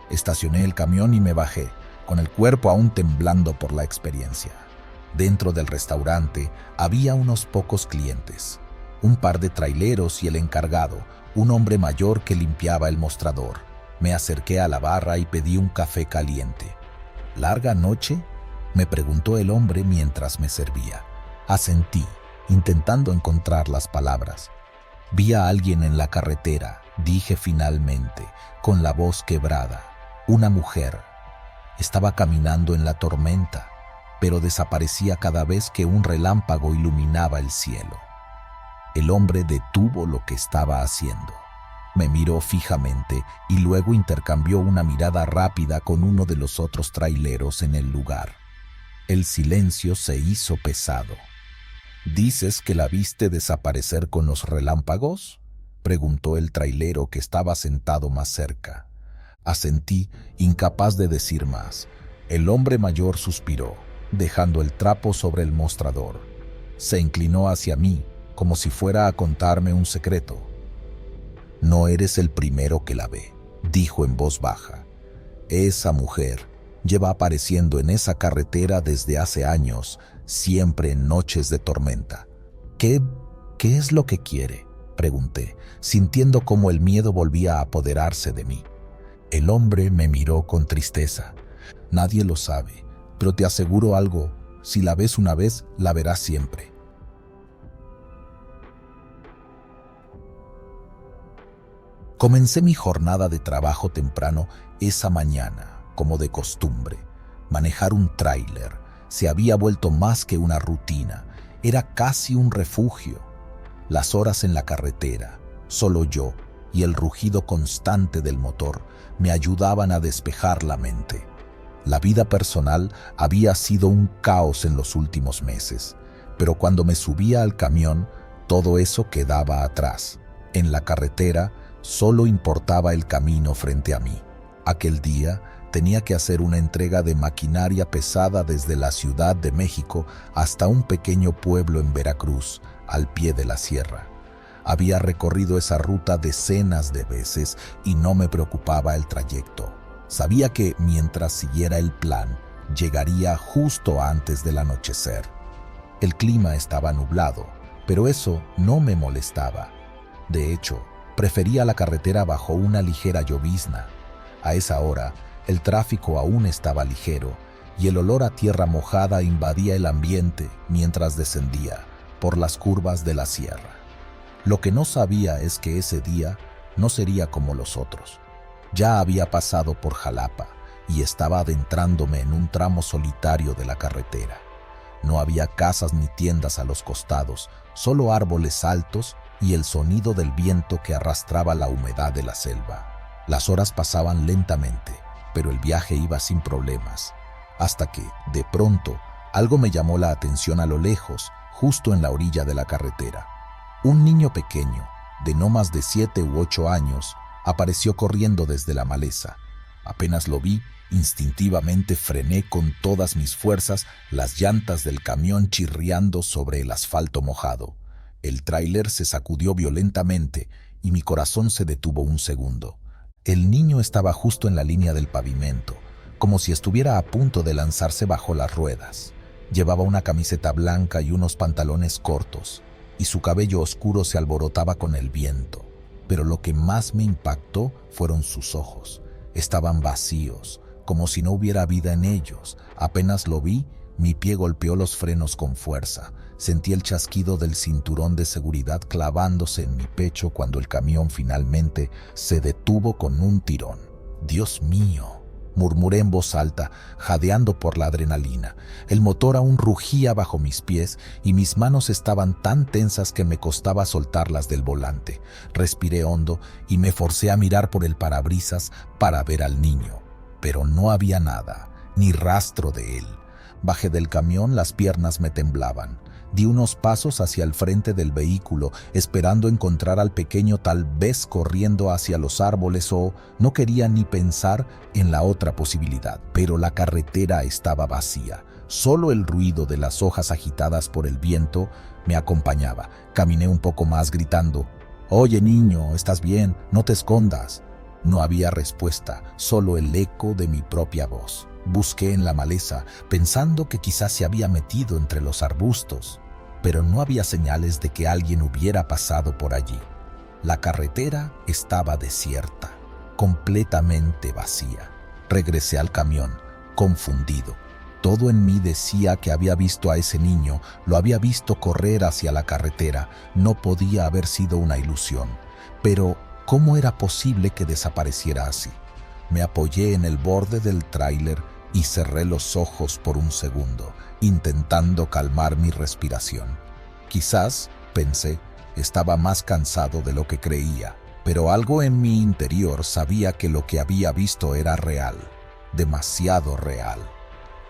Estacioné el camión y me bajé, con el cuerpo aún temblando por la experiencia. Dentro del restaurante había unos pocos clientes, un par de traileros y el encargado, un hombre mayor que limpiaba el mostrador. Me acerqué a la barra y pedí un café caliente. ¿Larga noche?, me preguntó el hombre mientras me servía. Asentí, intentando encontrar las palabras. Vi a alguien en la carretera, dije finalmente, con la voz quebrada. Una mujer. Estaba caminando en la tormenta, pero desaparecía cada vez que un relámpago iluminaba el cielo. El hombre detuvo lo que estaba haciendo. Me miró fijamente y luego intercambió una mirada rápida con uno de los otros traileros en el lugar. El silencio se hizo pesado. ¿Dices que la viste desaparecer con los relámpagos?, preguntó el trailero que estaba sentado más cerca. Asentí, incapaz de decir más. El hombre mayor suspiró, dejando el trapo sobre el mostrador. Se inclinó hacia mí, como si fuera a contarme un secreto. No eres el primero que la ve, dijo en voz baja. Esa mujer lleva apareciendo en esa carretera desde hace años, siempre en noches de tormenta. ¿Qué es lo que quiere?, pregunté, sintiendo cómo el miedo volvía a apoderarse de mí. El hombre me miró con tristeza. Nadie lo sabe, pero te aseguro algo, si la ves una vez, la verás siempre. Comencé mi jornada de trabajo temprano esa mañana, como de costumbre. Manejar un tráiler se había vuelto más que una rutina, era casi un refugio. Las horas en la carretera, solo yo y el rugido constante del motor me ayudaban a despejar la mente. La vida personal había sido un caos en los últimos meses, pero cuando me subía al camión, todo eso quedaba atrás. En la carretera, solo importaba el camino frente a mí. Aquel día tenía que hacer una entrega de maquinaria pesada desde la Ciudad de México hasta un pequeño pueblo en Veracruz, al pie de la sierra. Había recorrido esa ruta decenas de veces y no me preocupaba el trayecto. Sabía que, mientras siguiera el plan, llegaría justo antes del anochecer. El clima estaba nublado, pero eso no me molestaba. De hecho, prefería la carretera bajo una ligera llovizna. A esa hora, el tráfico aún estaba ligero y el olor a tierra mojada invadía el ambiente mientras descendía por las curvas de la sierra. Lo que no sabía es que ese día no sería como los otros. Ya había pasado por Jalapa y estaba adentrándome en un tramo solitario de la carretera. No había casas ni tiendas a los costados, solo árboles altos y el sonido del viento que arrastraba la humedad de la selva. Las horas pasaban lentamente, pero el viaje iba sin problemas, hasta que, de pronto, algo me llamó la atención a lo lejos, justo en la orilla de la carretera. Un niño pequeño, de no más de 7 u 8 años, apareció corriendo desde la maleza. Apenas lo vi, instintivamente frené con todas mis fuerzas, las llantas del camión chirriando sobre el asfalto mojado. El tráiler se sacudió violentamente y mi corazón se detuvo un segundo. El niño estaba justo en la línea del pavimento, como si estuviera a punto de lanzarse bajo las ruedas. Llevaba una camiseta blanca y unos pantalones cortos, y su cabello oscuro se alborotaba con el viento. Pero lo que más me impactó fueron sus ojos. Estaban vacíos, como si no hubiera vida en ellos. Apenas lo vi, mi pie golpeó los frenos con fuerza. Sentí el chasquido del cinturón de seguridad clavándose en mi pecho cuando el camión finalmente se detuvo con un tirón. «Dios mío», murmuré en voz alta, jadeando por la adrenalina. El motor aún rugía bajo mis pies y mis manos estaban tan tensas que me costaba soltarlas del volante. Respiré hondo y me forcé a mirar por el parabrisas para ver al niño. Pero no había nada, ni rastro de él. Bajé del camión, las piernas me temblaban. Di unos pasos hacia el frente del vehículo, esperando encontrar al pequeño, tal vez corriendo hacia los árboles, o no quería ni pensar en la otra posibilidad. Pero la carretera estaba vacía. Solo el ruido de las hojas agitadas por el viento me acompañaba. Caminé un poco más gritando: «Oye, niño, ¿estás bien? No te escondas». No había respuesta, solo el eco de mi propia voz. Busqué en la maleza, pensando que quizás se había metido entre los arbustos, pero no había señales de que alguien hubiera pasado por allí. La carretera estaba desierta, completamente vacía. Regresé al camión, confundido. Todo en mí decía que había visto a ese niño, lo había visto correr hacia la carretera, no podía haber sido una ilusión. Pero, ¿cómo era posible que desapareciera así? Me apoyé en el borde del tráiler y cerré los ojos por un segundo, intentando calmar mi respiración. Quizás, pensé, estaba más cansado de lo que creía, pero algo en mi interior sabía que lo que había visto era real, demasiado real.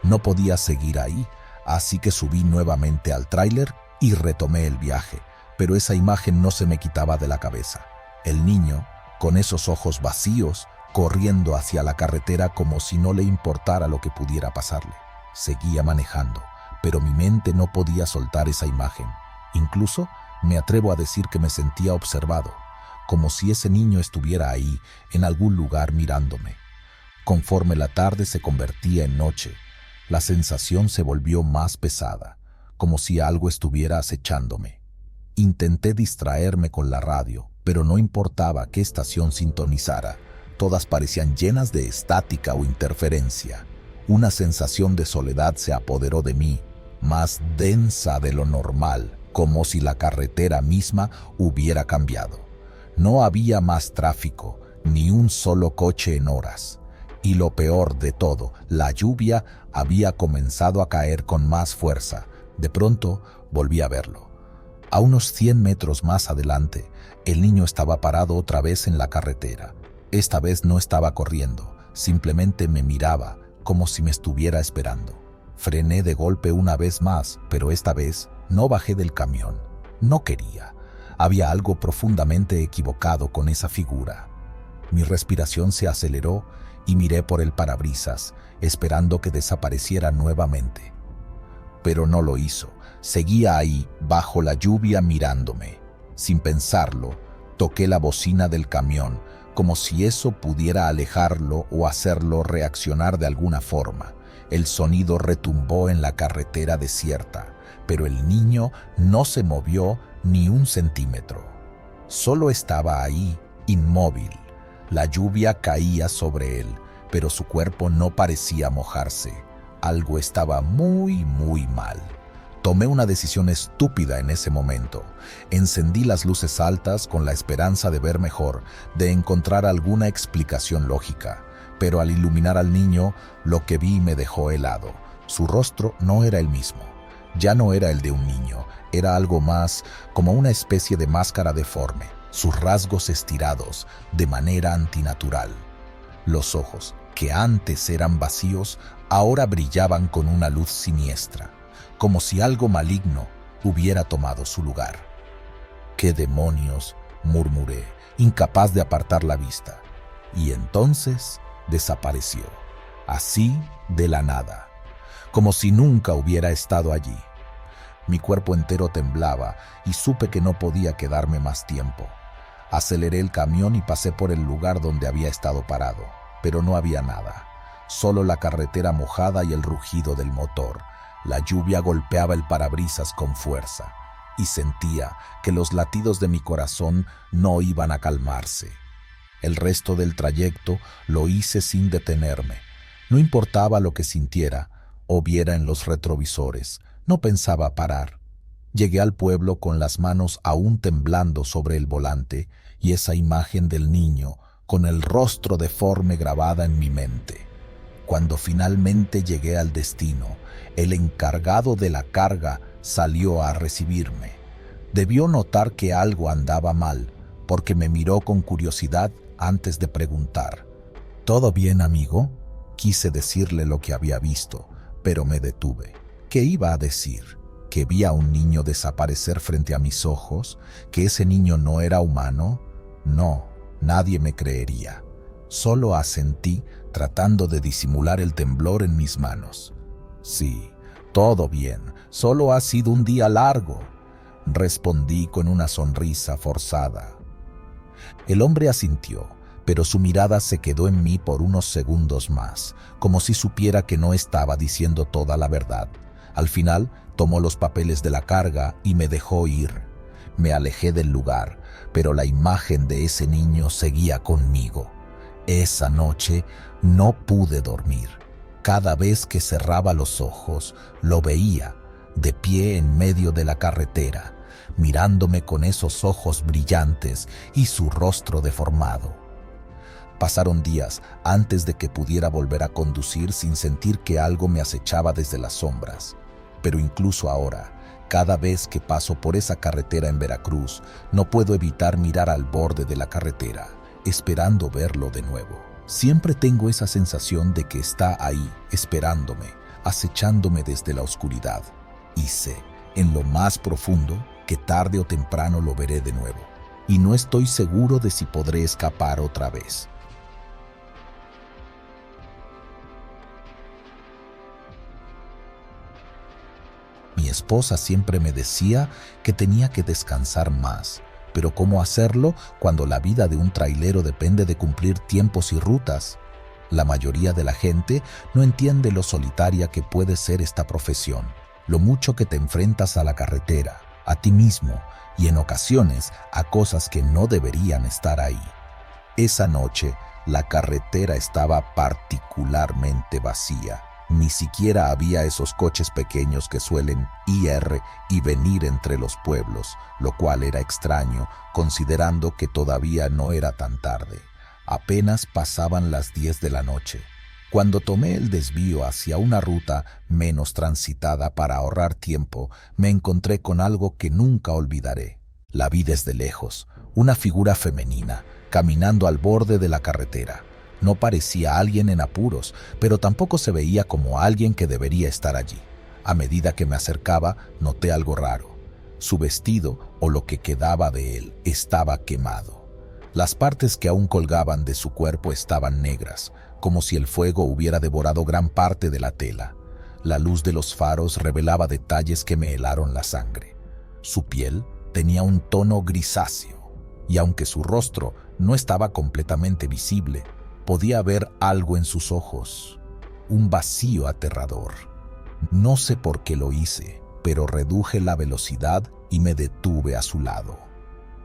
No podía seguir ahí, así que subí nuevamente al tráiler y retomé el viaje, pero esa imagen no se me quitaba de la cabeza. El niño, con esos ojos vacíos, corriendo hacia la carretera como si no le importara lo que pudiera pasarle. Seguía manejando, pero mi mente no podía soltar esa imagen. Incluso me atrevo a decir que me sentía observado, como si ese niño estuviera ahí, en algún lugar mirándome. Conforme la tarde se convertía en noche, la sensación se volvió más pesada, como si algo estuviera acechándome. Intenté distraerme con la radio, pero no importaba qué estación sintonizara, todas parecían llenas de estática o interferencia. Una sensación de soledad se apoderó de mí, más densa de lo normal, como si la carretera misma hubiera cambiado. No había más tráfico, ni un solo coche en horas. Y lo peor de todo, la lluvia había comenzado a caer con más fuerza. De pronto volví a verlo. A unos 100 metros más adelante, el niño estaba parado otra vez en la carretera. Esta vez no estaba corriendo, simplemente me miraba, como si me estuviera esperando. Frené de golpe una vez más, pero esta vez no bajé del camión. No quería. Había algo profundamente equivocado con esa figura. Mi respiración se aceleró y miré por el parabrisas, esperando que desapareciera nuevamente. Pero no lo hizo. Seguía ahí, bajo la lluvia, mirándome. Sin pensarlo, toqué la bocina del camión, como si eso pudiera alejarlo o hacerlo reaccionar de alguna forma. El sonido retumbó en la carretera desierta, pero el niño no se movió ni un centímetro. Solo estaba ahí, inmóvil. La lluvia caía sobre él, pero su cuerpo no parecía mojarse. Algo estaba muy mal. Tomé una decisión estúpida en ese momento. Encendí las luces altas con la esperanza de ver mejor, de encontrar alguna explicación lógica. Pero al iluminar al niño, lo que vi me dejó helado. Su rostro no era el mismo. Ya no era el de un niño, era algo más, como una especie de máscara deforme, sus rasgos estirados, de manera antinatural. Los ojos, que antes eran vacíos, ahora brillaban con una luz siniestra, como si algo maligno hubiera tomado su lugar. «¿Qué demonios?», murmuré, incapaz de apartar la vista. Y entonces desapareció, así de la nada, como si nunca hubiera estado allí. Mi cuerpo entero temblaba y supe que no podía quedarme más tiempo. Aceleré el camión y pasé por el lugar donde había estado parado, pero no había nada, solo la carretera mojada y el rugido del motor. La lluvia golpeaba el parabrisas con fuerza y sentía que los latidos de mi corazón no iban a calmarse. El resto del trayecto lo hice sin detenerme. No importaba lo que sintiera o viera en los retrovisores, no pensaba parar. Llegué al pueblo con las manos aún temblando sobre el volante y esa imagen del niño con el rostro deforme grabada en mi mente. Cuando finalmente llegué al destino, el encargado de la carga salió a recibirme. Debió notar que algo andaba mal, porque me miró con curiosidad antes de preguntar. «¿Todo bien, amigo?». Quise decirle lo que había visto, pero me detuve. ¿Qué iba a decir? ¿Que vi a un niño desaparecer frente a mis ojos? ¿Que ese niño no era humano? No, nadie me creería. Solo asentí, tratando de disimular el temblor en mis manos. «Sí, todo bien, solo ha sido un día largo», respondí con una sonrisa forzada. El hombre asintió, pero su mirada se quedó en mí por unos segundos más, como si supiera que no estaba diciendo toda la verdad. Al final, tomó los papeles de la carga y me dejó ir. Me alejé del lugar, pero la imagen de ese niño seguía conmigo. Esa noche no pude dormir. Cada vez que cerraba los ojos, lo veía, de pie en medio de la carretera, mirándome con esos ojos brillantes y su rostro deformado. Pasaron días antes de que pudiera volver a conducir sin sentir que algo me acechaba desde las sombras. Pero incluso ahora, cada vez que paso por esa carretera en Veracruz, no puedo evitar mirar al borde de la carretera, esperando verlo de nuevo. Siempre tengo esa sensación de que está ahí, esperándome, acechándome desde la oscuridad. Y sé, en lo más profundo, que tarde o temprano lo veré de nuevo. Y no estoy seguro de si podré escapar otra vez. Mi esposa siempre me decía que tenía que descansar más, pero ¿cómo hacerlo cuando la vida de un trailero depende de cumplir tiempos y rutas? La mayoría de la gente no entiende lo solitaria que puede ser esta profesión, lo mucho que te enfrentas a la carretera, a ti mismo y en ocasiones a cosas que no deberían estar ahí. Esa noche, la carretera estaba particularmente vacía. Ni siquiera había esos coches pequeños que suelen ir y venir entre los pueblos, lo cual era extraño, considerando que todavía no era tan tarde. Apenas pasaban las 10 de la noche. Cuando tomé el desvío hacia una ruta menos transitada para ahorrar tiempo, me encontré con algo que nunca olvidaré. La vi desde lejos, una figura femenina, caminando al borde de la carretera. No parecía alguien en apuros, pero tampoco se veía como alguien que debería estar allí. A medida que me acercaba, noté algo raro. Su vestido, o lo que quedaba de él, estaba quemado. Las partes que aún colgaban de su cuerpo estaban negras, como si el fuego hubiera devorado gran parte de la tela. La luz de los faros revelaba detalles que me helaron la sangre. Su piel tenía un tono grisáceo, y aunque su rostro no estaba completamente visible, podía ver algo en sus ojos, un vacío aterrador. No sé por qué lo hice, pero reduje la velocidad y me detuve a su lado.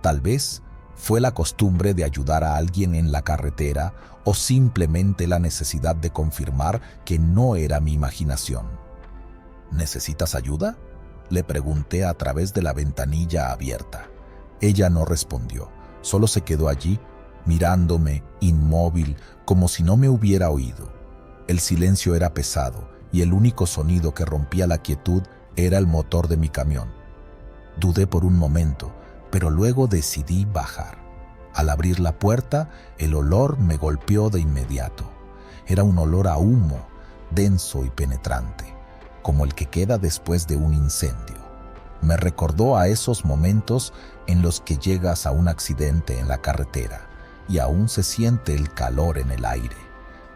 Tal vez fue la costumbre de ayudar a alguien en la carretera o simplemente la necesidad de confirmar que no era mi imaginación. ¿Necesitas ayuda?, le pregunté a través de la ventanilla abierta. Ella no respondió, solo se quedó allí, mirándome, inmóvil, como si no me hubiera oído. El silencio era pesado y el único sonido que rompía la quietud era el motor de mi camión. Dudé por un momento, pero luego decidí bajar. Al abrir la puerta, el olor me golpeó de inmediato. Era un olor a humo, denso y penetrante, como el que queda después de un incendio. Me recordó a esos momentos en los que llegas a un accidente en la carretera y aún se siente el calor en el aire.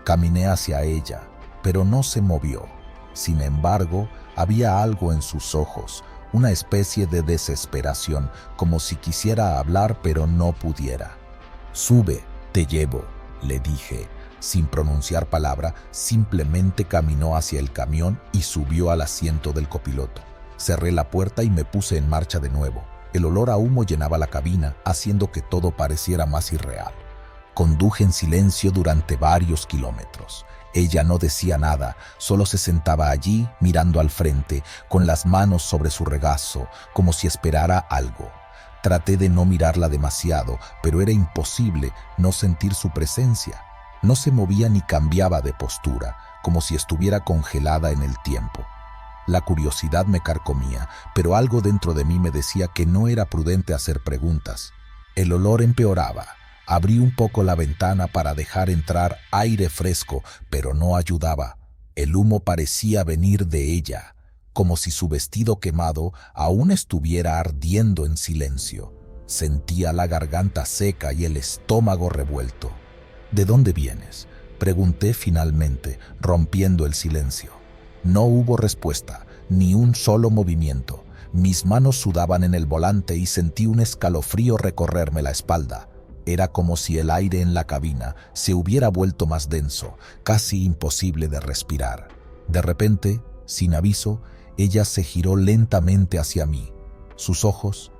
Caminé hacia ella, pero no se movió. Sin embargo, había algo en sus ojos, una especie de desesperación, como si quisiera hablar pero no pudiera. «Sube, te llevo», le dije. Sin pronunciar palabra, simplemente caminó hacia el camión y subió al asiento del copiloto. Cerré la puerta y me puse en marcha de nuevo. El olor a humo llenaba la cabina, haciendo que todo pareciera más irreal. Conduje en silencio durante varios kilómetros. Ella no decía nada, solo se sentaba allí mirando al frente, con las manos sobre su regazo, como si esperara algo. Traté de no mirarla demasiado, pero era imposible no sentir su presencia. No se movía ni cambiaba de postura, como si estuviera congelada en el tiempo. La curiosidad me carcomía, pero algo dentro de mí me decía que no era prudente hacer preguntas. El olor empeoraba. Abrí un poco la ventana para dejar entrar aire fresco, pero no ayudaba. El humo parecía venir de ella, como si su vestido quemado aún estuviera ardiendo en silencio. Sentía la garganta seca y el estómago revuelto. «¿De dónde vienes?», pregunté finalmente, rompiendo el silencio. No hubo respuesta, ni un solo movimiento. Mis manos sudaban en el volante y sentí un escalofrío recorrerme la espalda. Era como si el aire en la cabina se hubiera vuelto más denso, casi imposible de respirar. De repente, sin aviso, ella se giró lentamente hacia mí. Sus ojos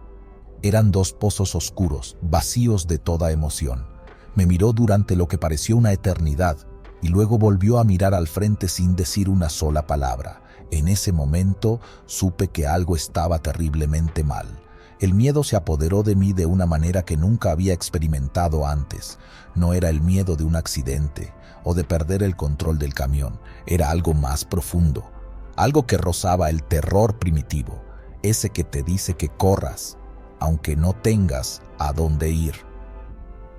eran dos pozos oscuros, vacíos de toda emoción. Me miró durante lo que pareció una eternidad, y luego volvió a mirar al frente sin decir una sola palabra. En ese momento supe que algo estaba terriblemente mal. El miedo se apoderó de mí de una manera que nunca había experimentado antes. No era el miedo de un accidente o de perder el control del camión, era algo más profundo, algo que rozaba el terror primitivo, ese que te dice que corras, aunque no tengas a dónde ir.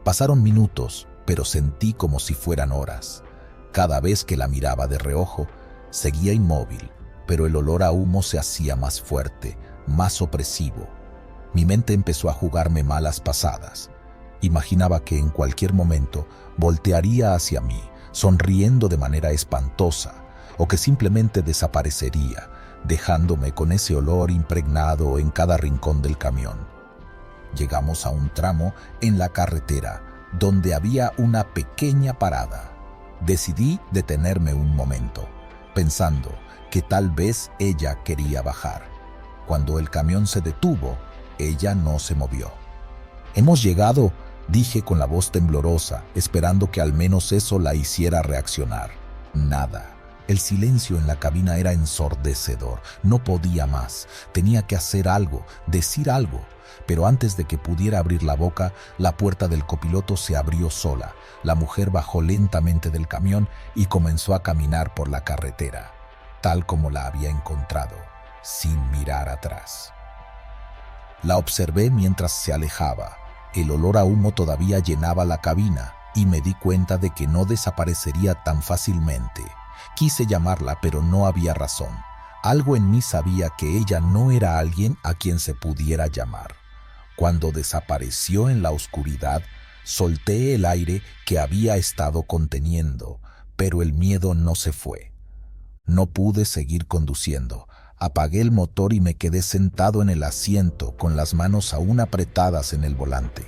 Pasaron minutos, pero sentí como si fueran horas. Cada vez que la miraba de reojo, seguía inmóvil, pero el olor a humo se hacía más fuerte, más opresivo. Mi mente empezó a jugarme malas pasadas. Imaginaba que en cualquier momento voltearía hacia mí, sonriendo de manera espantosa, o que simplemente desaparecería, dejándome con ese olor impregnado en cada rincón del camión. Llegamos a un tramo en la carretera donde había una pequeña parada. Decidí detenerme un momento, pensando que tal vez ella quería bajar. Cuando el camión se detuvo, ella no se movió. «Hemos llegado», dije con la voz temblorosa, esperando que al menos eso la hiciera reaccionar. Nada. El silencio en la cabina era ensordecedor. No podía más. Tenía que hacer algo, decir algo. Pero antes de que pudiera abrir la boca, la puerta del copiloto se abrió sola. La mujer bajó lentamente del camión y comenzó a caminar por la carretera, tal como la había encontrado, sin mirar atrás. La observé mientras se alejaba. El olor a humo todavía llenaba la cabina y me di cuenta de que no desaparecería tan fácilmente. Quise llamarla, pero no había razón. Algo en mí sabía que ella no era alguien a quien se pudiera llamar. Cuando desapareció en la oscuridad, solté el aire que había estado conteniendo, pero el miedo no se fue. No pude seguir conduciendo. Apagué el motor y me quedé sentado en el asiento con las manos aún apretadas en el volante.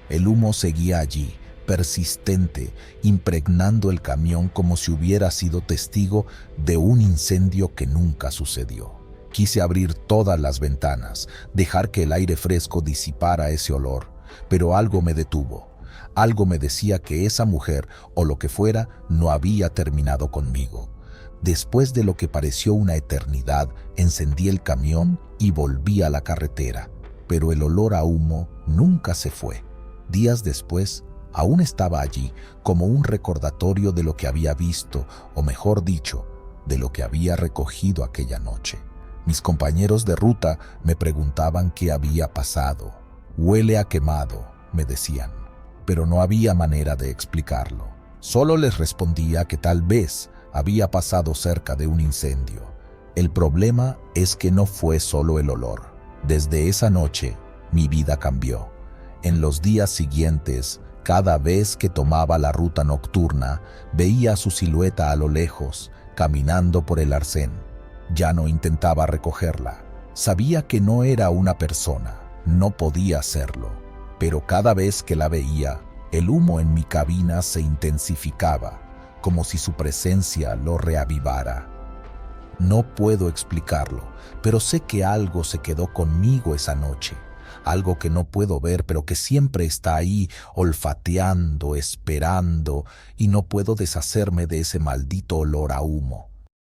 El humo seguía allí, persistente, impregnando el camión como si hubiera sido testigo de un incendio que nunca sucedió. Quise abrir todas las ventanas, dejar que el aire fresco disipara ese olor, pero algo me detuvo. Algo me decía que esa mujer, o lo que fuera, no había terminado conmigo. Después de lo que pareció una eternidad, encendí el camión y volví a la carretera, pero el olor a humo nunca se fue. Días después, aún estaba allí, como un recordatorio de lo que había visto, o mejor dicho, de lo que había recogido aquella noche. Mis compañeros de ruta me preguntaban qué había pasado. «Huele a quemado», me decían, pero no había manera de explicarlo. Solo les respondía que tal vez había pasado cerca de un incendio. El problema es que no fue solo el olor. Desde esa noche, mi vida cambió. En los días siguientes, cada vez que tomaba la ruta nocturna, veía su silueta a lo lejos, caminando por el arcén. Ya no intentaba recogerla. Sabía que no era una persona, no podía hacerlo. Pero cada vez que la veía, el humo en mi cabina se intensificaba, como si su presencia lo reavivara. No puedo explicarlo, pero sé que algo se quedó conmigo esa noche. Algo que no puedo ver, pero que siempre está ahí, olfateando, esperando, y no puedo deshacerme de ese maldito olor a humo.